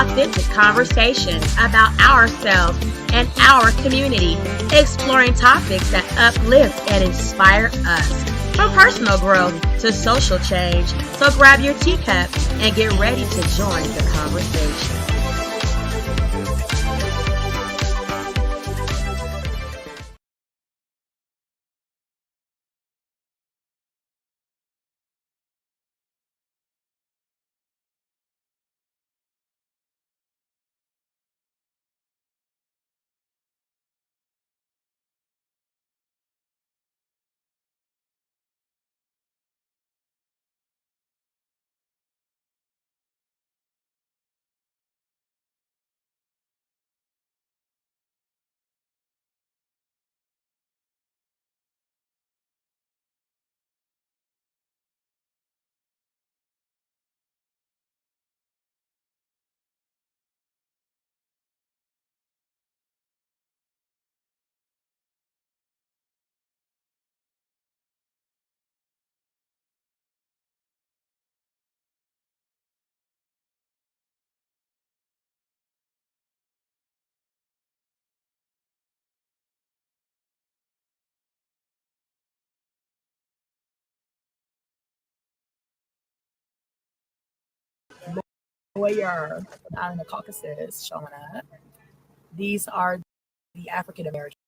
authentic conversations about ourselves and our community, exploring topics that uplift and inspire us, from personal growth to social change. So grab your teacup and get ready to join the conversation. Lawyer out in the Caucasus showing up. These are the African American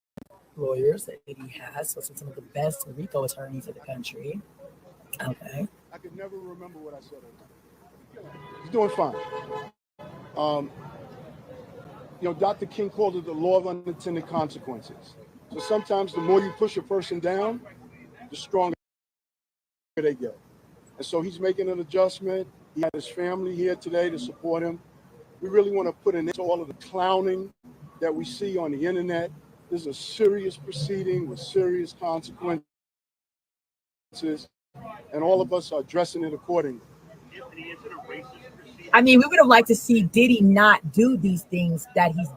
lawyers that he has. So some of the best RICO attorneys in the country. Okay. I can never remember what I said. He's doing fine. Dr. King called it the law of unintended consequences. So sometimes the more you push a person down, the stronger they get. And so he's making an adjustment. He had his family here today to support him. We really want to put an end to all of the clowning that we see on the internet. This is a serious proceeding with serious consequences, and all of us are addressing it accordingly. I mean, we would have liked to see Diddy not do these things that he's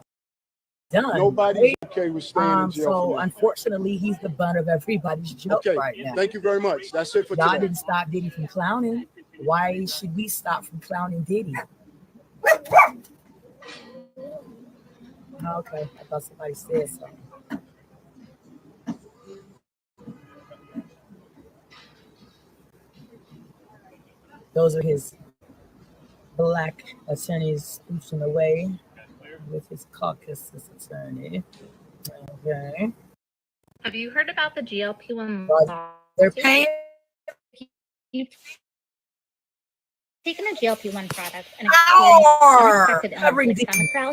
done. Nobody's okay with staying in jail. So unfortunately, he's the butt of everybody's joke right now. Thank you very much. That's it for today. Y'all didn't stop Diddy from clowning. Why should we stop from clowning Diddy? Okay, I thought somebody said something. Those are his black attorneys scooching away with his Caucasus attorney. Okay. Have you heard about the GLP-1 law? They're paying. You've taken a GLP-1 product and covering the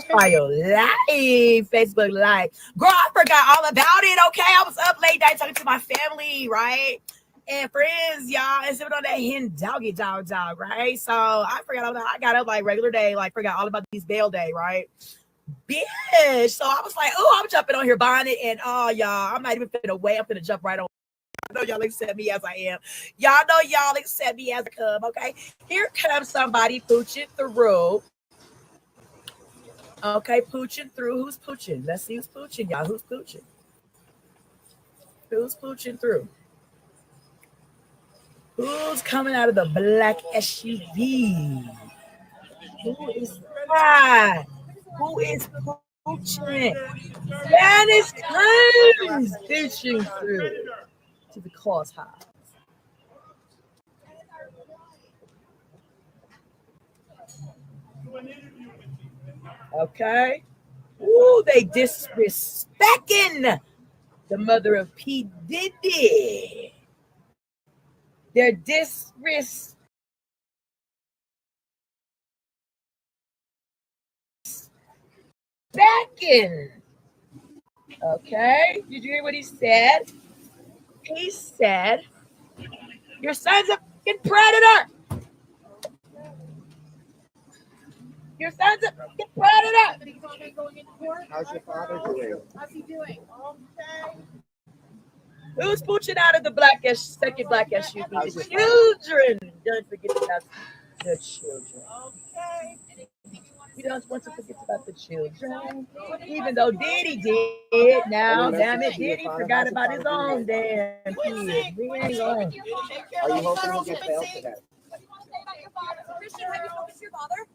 file live, Facebook Live. Girl, I forgot all about it. Okay, I was up late night talking to my family, right? And friends, y'all, and sipping on that hen doggy dog, right? So I forgot all that. I got up like regular day, like forgot all about these bail day, right? Bitch. So I was like, oh, I'm jumping on here buying it, and y'all, I'm not even finna wait. I'm finna jump right on. I know y'all accept me as I am. Y'all know y'all accept me as I come, okay? Here comes somebody pooching through. Okay, pooching through. Who's pooching? Let's see who's pooching, y'all. Who's pooching? Who's pooching through? Who's coming out of the black SUV? Who is that? Who is pooching? Spanish comes fishing through to the courthouse. Okay. Ooh, they disrespecting the mother of P. Diddy. They're disrespecting. Okay. Did you hear what he said? He said, your son's a fucking predator. Your son's a fucking predator. How's your father doing? How's he doing? Okay. Who's pooching out of the second black SUV? The children. Don't forget about the children. Okay. We don't want to forget about the children. Even though Diddy did. Now, damn it, Diddy forgot about his own damn kids. We ain't going. Are you hoping he'll get bail for that? Christian, have you spoken to your father?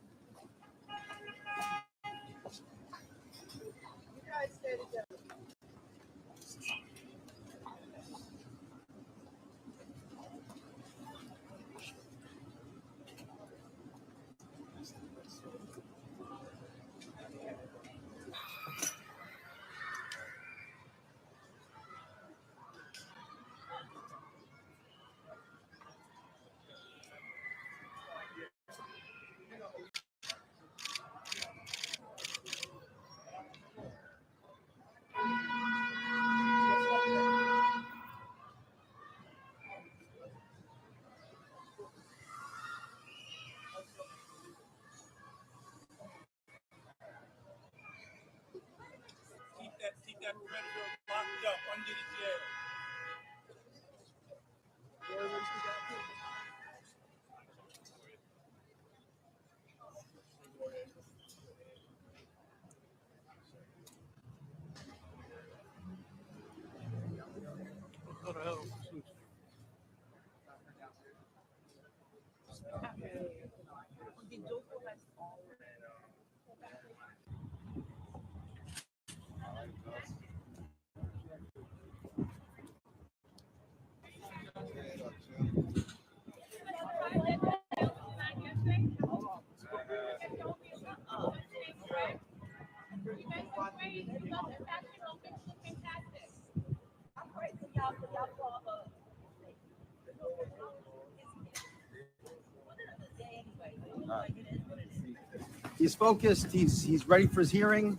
He's focused. He's ready for his hearing.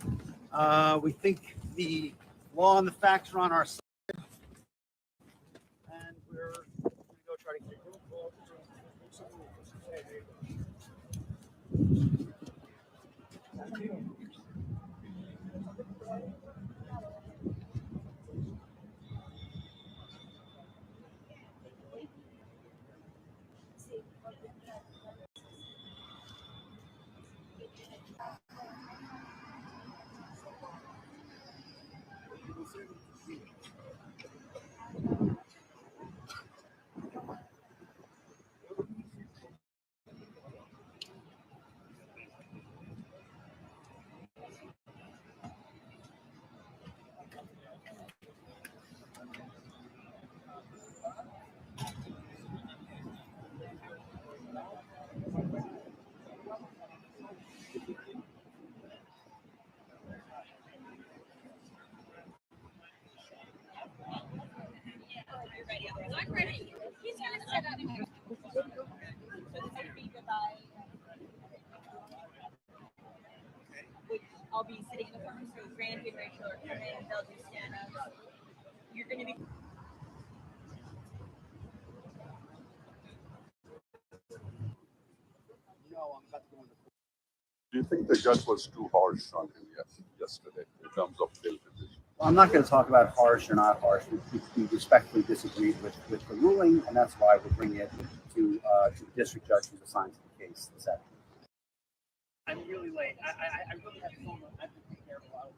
We think the law and the facts are on our side, and we're going to go try to get it. I'll be sitting in the front, so Grant and Rachel are coming and they'll do stand-ups. You're going to be... No, I'm about to go into. Do you think the judge was too harsh on him yesterday in terms of bail petition? Well, I'm not going to talk about harsh or not harsh. We respectfully disagreed with the ruling, and that's why we're bringing it to the district judge who's assigned to the case this afternoon. I'm really late. I really have so much. I've been taking care of a lot of things.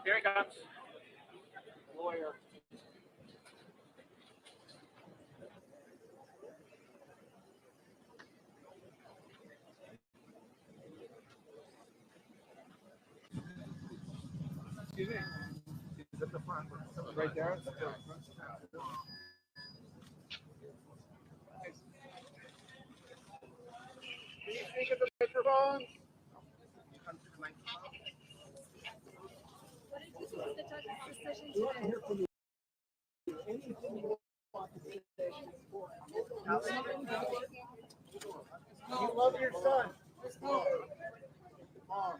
Here he comes. Lawyer. Excuse me. He's at the front. Right there. Can you speak at the microphone? Come to the microphone. What did you think of the judge's decision today? You love your son. Mom.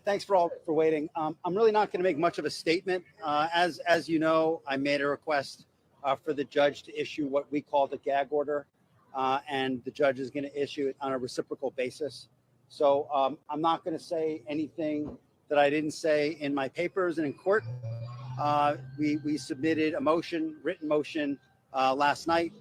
Thanks for waiting. I'm really not going to make much of a statement. As you know, I made a request for the judge to issue what we call the gag order, and the judge is going to issue it on a reciprocal basis. So I'm not going to say anything that I didn't say in my papers and in court. We submitted a motion, written motion, last night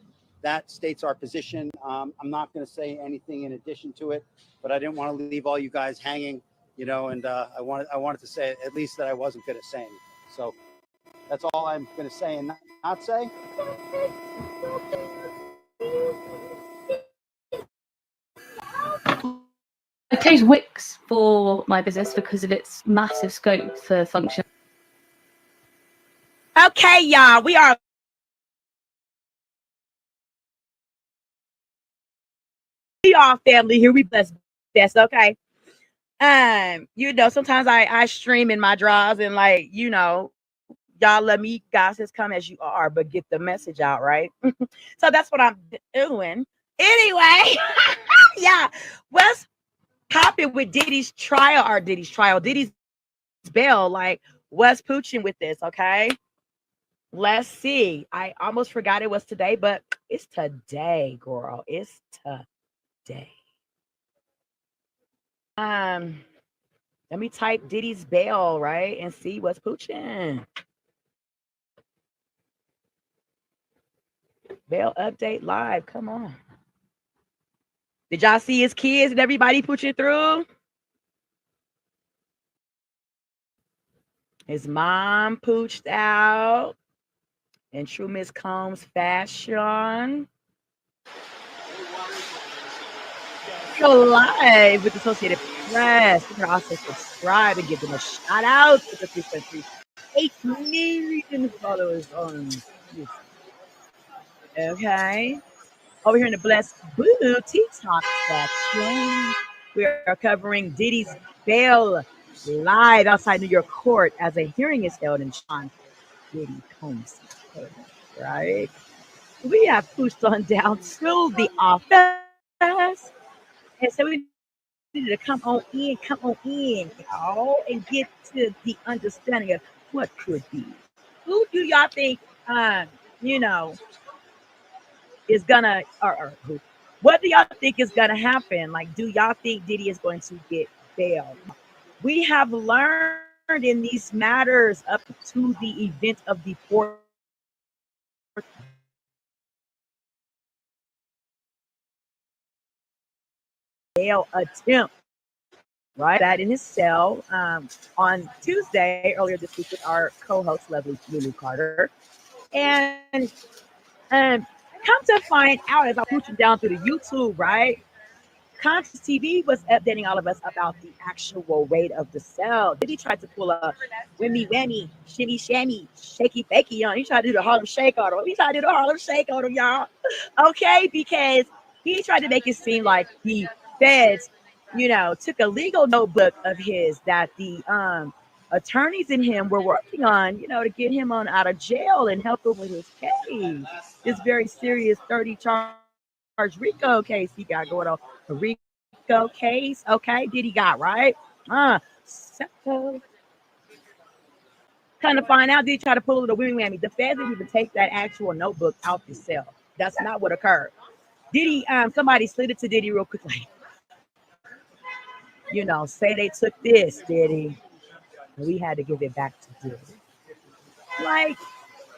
that states our position. I'm not going to say anything in addition to it, but I didn't want to leave all you guys hanging. You know, and I wanted to say at least that I wasn't going to say anything. So that's all I'm going to say and not say. I chose Wix for my business because of its massive scope for function. Okay, y'all, we are family here. We bless best, okay. You know, sometimes I stream in my drives and, like, you know, Y'all let me guys just come as you are, but get the message out, right? So that's what I'm doing. Anyway, yeah. What's popping with Diddy's bail? Like, what's pooching with this? Okay. Let's see. I almost forgot it was today, but it's today, girl. It's today. Let me type Diddy's bail, right? And see what's pooching. Bail update live. Come on. Did y'all see his kids and everybody pooching through? His mom pooched out in true Miss Combs fashion. Go live with the Associated Press. You can also subscribe and give them a shout out to the 3.38 million followers on YouTube. Okay. Over here in the Blessed Booty Talk section, we are covering Diddy's bail live outside New York court as a hearing is held in Sean Diddy Combs' case, right? We have pushed on down to the office. And so we need to come on in, y'all, and get to the understanding of what could be. Who do y'all think, is gonna, or who? What do y'all think is gonna happen? Like, do y'all think Diddy is going to get bailed? We have learned in these matters up to the event of the 4th bail attempt, right? That in his cell on Tuesday, earlier this week, with our co-host, lovely Lulu Carter. And come to find out, as I'm pushing down through the YouTube, right? Conscious TV was updating all of us about the actual rate of the cell. Did he try to pull a whammy, shimmy, shammy, shaky, fakey on? He tried to do the Harlem Shake on him. Y'all. Okay, because he tried to make it seem like the feds, took a legal notebook of his that the attorneys in him were working on, to get him on out of jail and help him with his case. This very serious 30 charge RICO case he got going on. A RICO case, okay? Diddy got right. So kind of find out, did he try to pull a little whammy? The feds didn't even take that actual notebook out the cell. That's not what occurred. Diddy, somebody slid it to Diddy real quickly. Say they took this, Diddy. We had to give it back to Diddy. Like,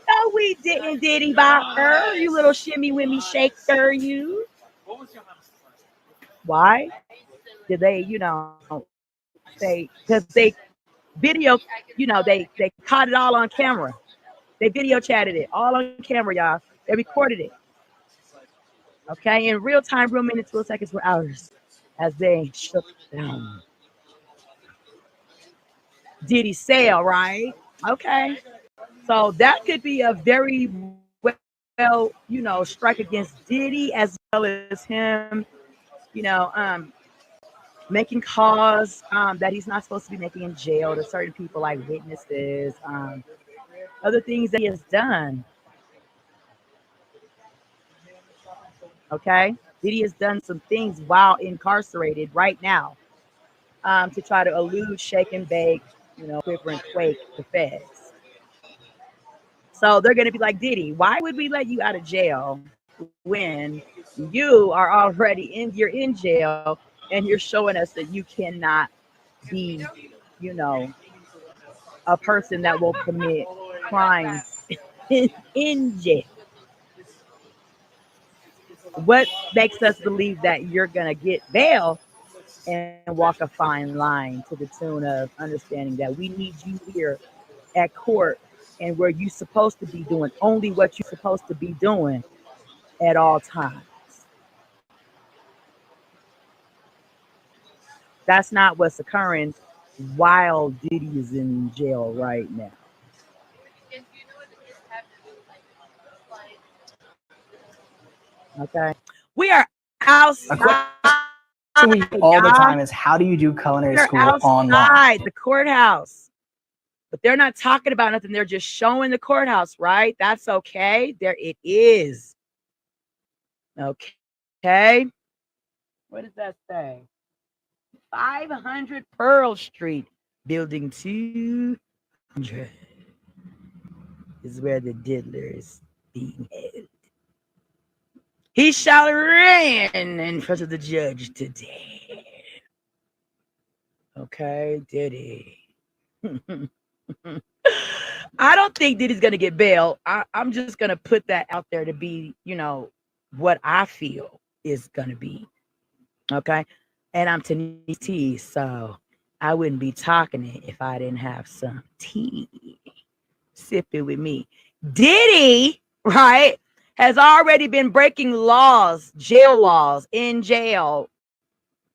no, we didn't, Diddy Bopper. You little shimmy wimmy shaker, you. Why? Did they, because they video, they caught it all on camera. They video chatted it all on camera, y'all. They recorded it. Okay, in real time, real minutes, real seconds, real hours, as they shook down Diddy's sale, right? Okay, so that could be a very well, strike against Diddy, as well as him, making calls that he's not supposed to be making in jail to certain people, like witnesses, other things that he has done. Okay, Diddy has done some things while incarcerated right now to try to elude, shake and bake, quiver and quake the feds. So they're going to be like, Diddy, why would we let you out of jail when you are already you're in jail and you're showing us that you cannot be, a person that will commit crimes in jail? What makes us believe that you're going to get bail and walk a fine line to the tune of understanding that we need you here at court and where you're supposed to be doing only what you're supposed to be doing at all times? That's not what's occurring while Diddy is in jail right now. Okay, we are outside. All the time is, how do you do culinary school online? The courthouse. But they're not talking about nothing. They're just showing the courthouse, right? That's okay. There it is. Okay. What does that say? 500 Pearl Street, building 200 is where the diddler is being held. He shall reign in front of the judge today. Okay, Diddy. I don't think Diddy's going to get bail. I'm just going to put that out there to be, what I feel is going to be. Okay. And I'm Tenise T, so I wouldn't be talking it if I didn't have some tea. Sip it with me. Diddy, right, has already been breaking laws, jail laws, in jail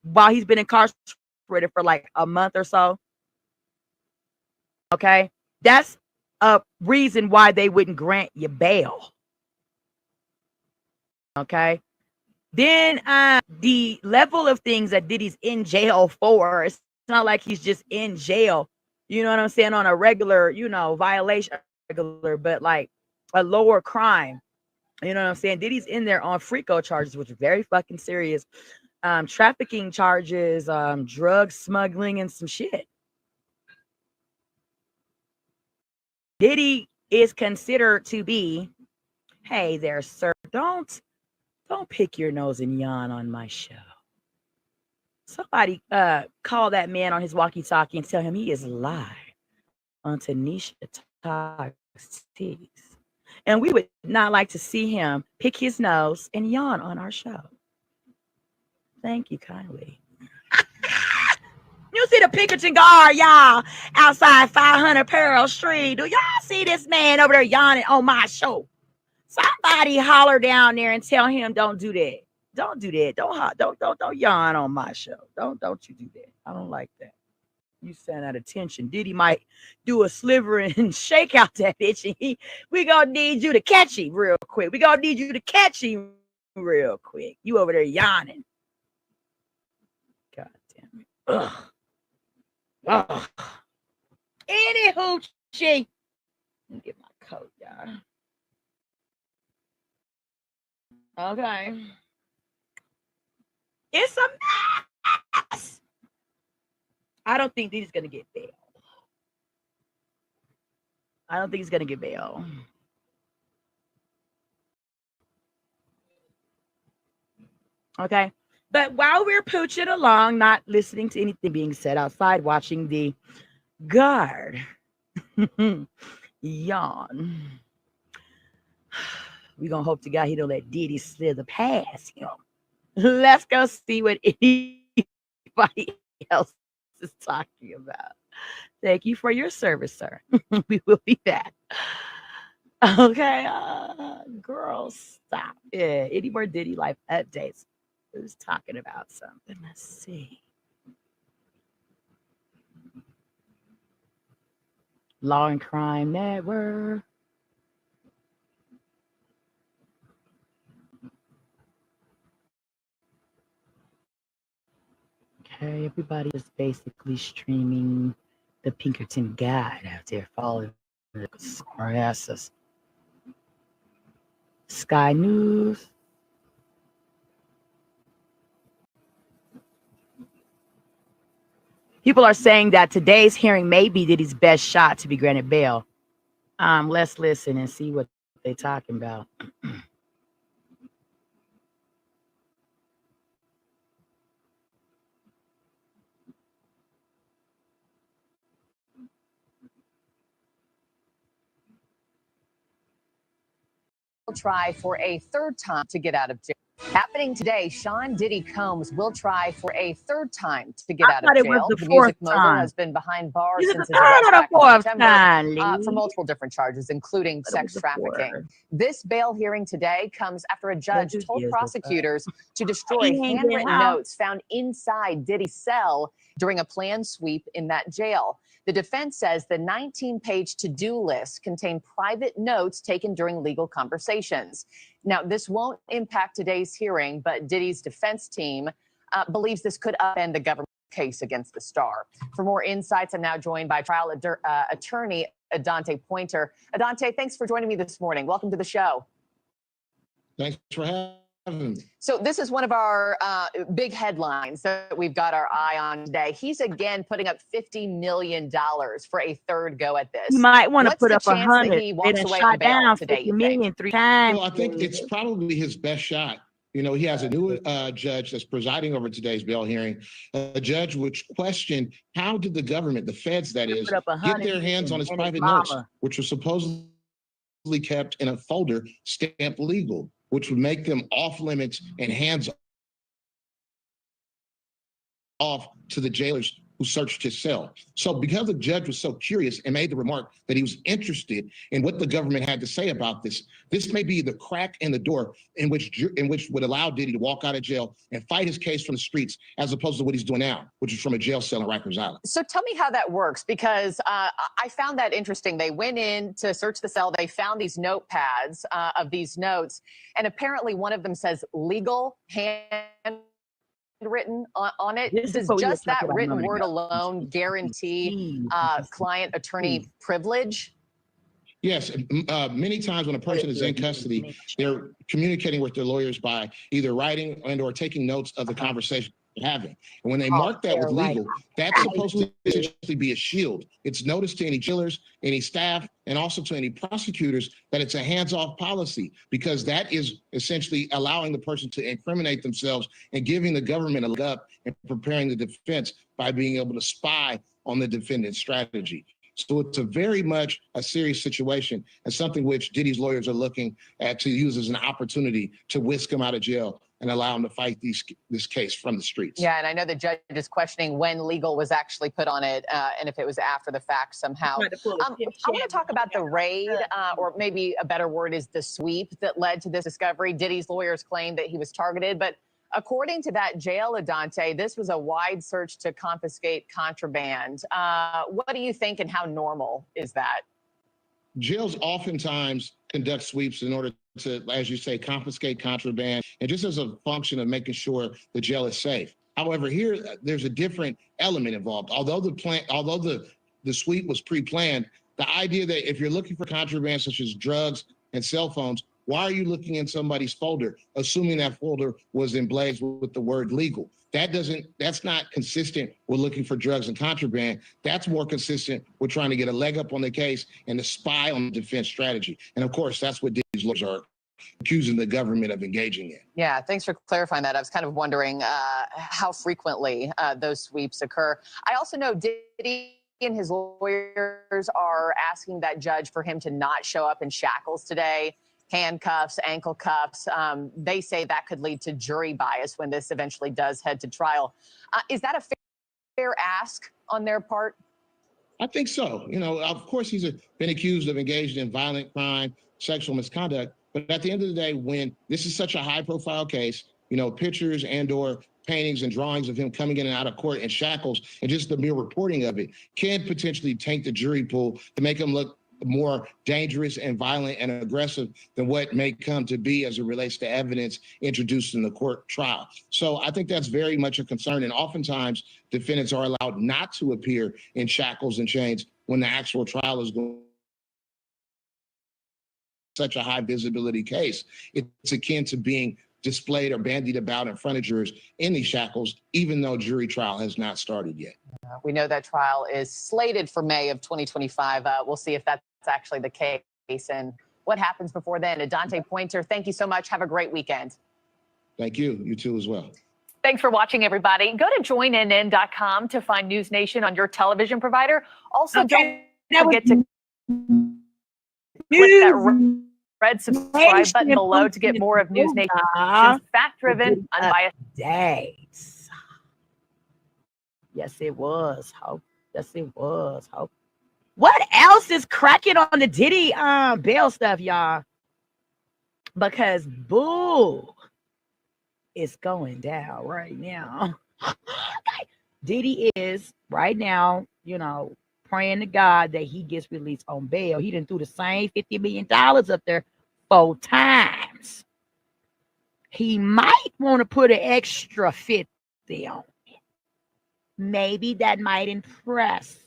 while he's been incarcerated for like a month or so. Okay. That's a reason why they wouldn't grant you bail. Okay. Then the level of things that Diddy's in jail for, it's not like he's just in jail, you know what I'm saying, on a regular, violation, but like a lower crime. You know what I'm saying? Diddy's in there on FRICO charges, which are very fucking serious. Trafficking charges, drug smuggling, and some shit. Diddy is considered to be, hey there, sir, don't pick your nose and yawn on my show. Somebody call that man on his walkie-talkie and tell him he is live on Tanisha Talks Tees. And we would not like to see him pick his nose and yawn on our show. Thank you kindly. You see the Pinkerton guard, y'all, outside 500 Pearl Street. Do y'all see this man over there yawning on my show? Somebody holler down there and tell him don't do that. Don't do that. Don't yawn on my show. Don't you do that. I don't like that. You send out attention. Diddy might do a sliver and shake out that bitch. And we gonna need you to catch him real quick. We gonna need you to catch him real quick. You over there yawning. God damn it. Ugh. Ugh. Any hoochie. Let me get my coat, y'all. Okay. It's a mess. I don't think he's going to get bail. I don't think he's going to get bail. Okay. But while we're pooching along, not listening to anything being said outside, watching the guard yawn, we're going to hope to God he don't let Diddy slither past him. Let's go see what anybody else is talking about. Thank you for your service, sir. We will be back. Okay. Girl, stop. Yeah. Any more Diddy life updates? Who's talking about something? Let's see. Law and Crime Network. Okay, everybody is basically streaming the Pinkerton Guide out there, following our asses. Sky News. People are saying that today's hearing may be Diddy's best shot to be granted bail. Let's listen and see what they're talking about. Try for a third time to get out of jail. Happening today, Sean Diddy Combs will try for a third time to get out of jail. The music mogul has been behind bars since his arrest back in September for multiple different charges, including sex trafficking. This bail hearing today comes after a judge told prosecutors to destroy handwritten notes found inside Diddy's cell during a planned sweep in that jail. The defense says the 19-page to-do list contained private notes taken during legal conversations. Now, this won't impact today's hearing, but Diddy's defense team believes this could upend the government. case against the star. For more insights, I'm now joined by trial attorney Adante Pointer. Adante, thanks for joining me this morning. Welcome to the show. Thanks for having me. So this is one of our big headlines that we've got our eye on today. He's again putting up $50 million for a third go at this. You might want to put up 100. He walks away on bail today. $50 million 3 times. Well, I think it's probably his best shot. You know, he has a new judge that's presiding over today's bail hearing, a judge which questioned how did the government, the feds that is, get their hands on his private notes, which were supposedly kept in a folder stamped legal, which would make them off limits and hands off to the jailers who searched his cell. So because the judge was so curious and made the remark that he was interested in what the government had to say about this, this may be the crack in the door in which would allow Diddy to walk out of jail and fight his case from the streets, as opposed to what he's doing now, which is from a jail cell in Rikers Island. So tell me how that works, because I found that interesting. They went in to search the cell. They found these notepads of these notes, and apparently one of them says legal handwritten on it. Does just that written word alone guarantee client attorney privilege? Yes, many times when a person is in custody, they're communicating with their lawyers by either writing and or taking notes of the conversation they're having. And when they mark that with legal, that's supposed to essentially be a shield. It's notice to any jailers, any staff, and also to any prosecutors that it's a hands-off policy, because that is essentially allowing the person to incriminate themselves and giving the government a leg up and preparing the defense by being able to spy on the defendant's strategy. So it's a very much a serious situation, and something which Diddy's lawyers are looking at to use as an opportunity to whisk him out of jail and allow him to fight this case from the streets. Yeah, and I know the judge is questioning when legal was actually put on it and if it was after the fact somehow. I want to talk about the raid, or maybe a better word is the sweep that led to this discovery. Diddy's lawyers claim that he was targeted, but according to that jail, Adante, this was a wide search to confiscate contraband. What do you think, and how normal is that? Jails oftentimes conduct sweeps in order to, as you say, confiscate contraband, and just as a function of making sure the jail is safe. However, here there's a different element involved. Although the sweep was pre-planned, the idea that if you're looking for contraband such as drugs and cell phones, why are you looking in somebody's folder, assuming that folder was emblazoned with the word legal? That's not consistent with looking for drugs and contraband. That's more consistent with trying to get a leg up on the case and to spy on the defense strategy. And of course, that's what Diddy's lawyers are accusing the government of engaging in. Yeah, thanks for clarifying that. I was kind of wondering how frequently those sweeps occur. I also know Diddy and his lawyers are asking that judge for him to not show up in shackles today. Handcuffs, ankle cuffs. They say that could lead to jury bias when this eventually does head to trial. Is that a fair ask on their part? I think so. You know, of course, he's been accused of engaging in violent crime, sexual misconduct. But at the end of the day, when this is such a high-profile case, you know, pictures and or paintings and drawings of him coming in and out of court in shackles, and just the mere reporting of it can potentially taint the jury pool to make him look more dangerous and violent and aggressive than what may come to be as it relates to evidence introduced in the court trial. So I think that's very much a concern. And oftentimes defendants are allowed not to appear in shackles and chains when the actual trial is going. Such a high visibility case, it's akin to being displayed or bandied about in front of jurors in these shackles, even though jury trial has not started yet. We know that trial is slated for May of 2025. We'll see if that's actually the case and what happens before then. Adante Pointer, thank you so much. Have a great weekend. Thank you. You too as well. Thanks for watching, everybody. Go to joinnn.com to find News Nation on your television provider. Also, don't forget to click that red subscribe button below to get more of News Nation's fact-driven, unbiased days. Yes, it was. Hope. Yes, it was. Hope. What else is cracking on the Diddy bail stuff, y'all? Because boo, it's going down right now. Diddy is right now, you know, praying to God that he gets released on bail. He didn't do the same $50 million up there 4 times. He might want to put an extra 50 on it. Maybe that might impress.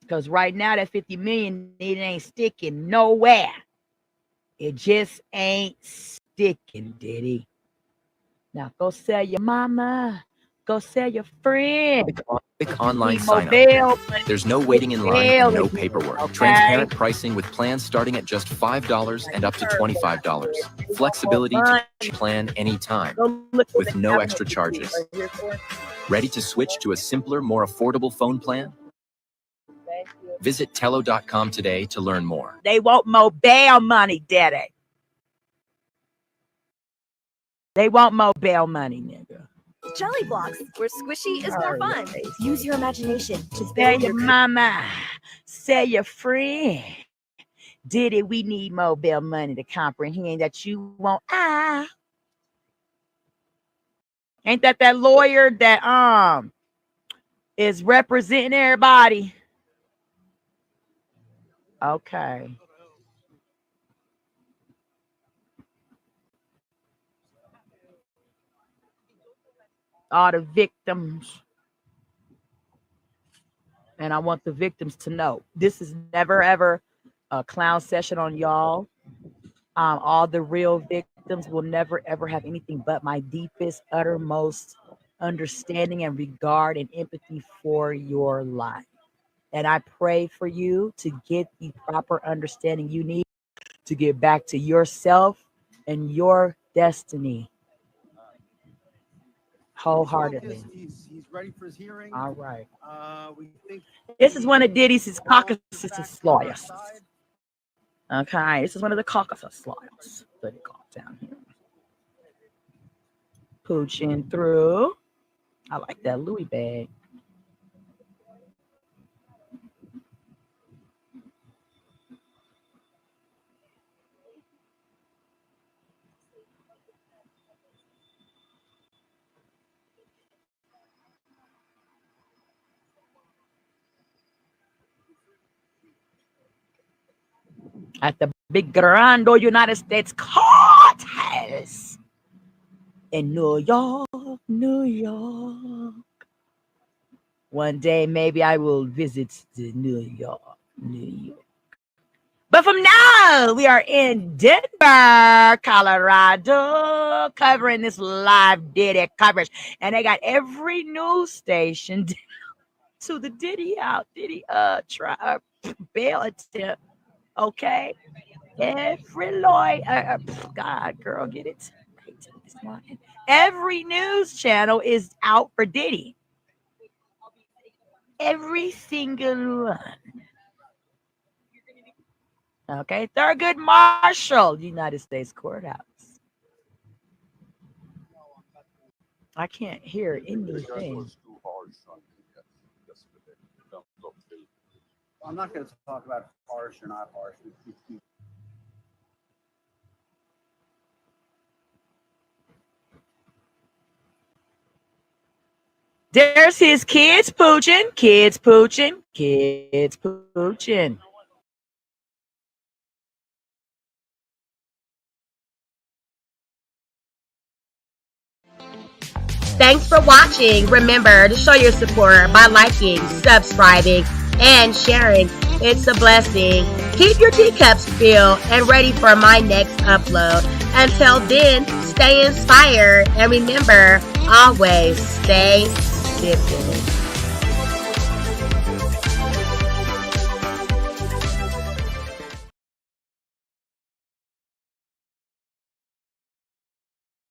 Because right now that 50 million, it ain't sticking nowhere. It just ain't sticking, Diddy. Now go sell your mama. Go sell your friend. Quick online sign-up. There's no waiting in line and no paperwork. Okay. Transparent pricing with plans starting at just $5 and up to $25. Flexibility to plan anytime with no extra charges. Ready to switch to a simpler, more affordable phone plan? Visit Tello.com today to learn more. They want mobile money, Daddy. They want mobile money, nigga. Jelly blocks, where squishy is more fun. Use your imagination to Sell your mama. Sell your friend. Diddy, we need mobile money to comprehend that you want. Ain't that lawyer that is representing everybody? Okay. All the victims. And I want the victims to know this is never ever a clown session on y'all. All the real victims will never ever have anything but my deepest, uttermost understanding and regard and empathy for your life. And I pray for you to get the proper understanding you need to get back to yourself and your destiny. Wholeheartedly. He's ready for his hearing. All right. We think this is one of Diddy's Caucasus lawyers. Okay, this is one of the Caucasus lawyers. Let it go down here. Pooching through. I like that Louis bag. At the big Grande United States courthouse in New York, New York. One day, maybe I will visit the New York, New York. But from now, we are in Denver, Colorado, covering this live Diddy coverage. And they got every news station to the Diddy out, Diddy bail attempt. Okay, every lawyer, God, girl, get it. Every news channel is out for Diddy. Every single one. Okay, Thurgood Marshall, United States Courthouse. I can't hear anything. I'm not going to talk about harsh or not harsh. There's his kids pooching, kids pooching, kids pooching. Thanks for watching. Remember to show your support by liking, subscribing, and sharing. It's a blessing. Keep your teacups filled and ready for my next upload. Until then, stay inspired and remember, always stay dipping.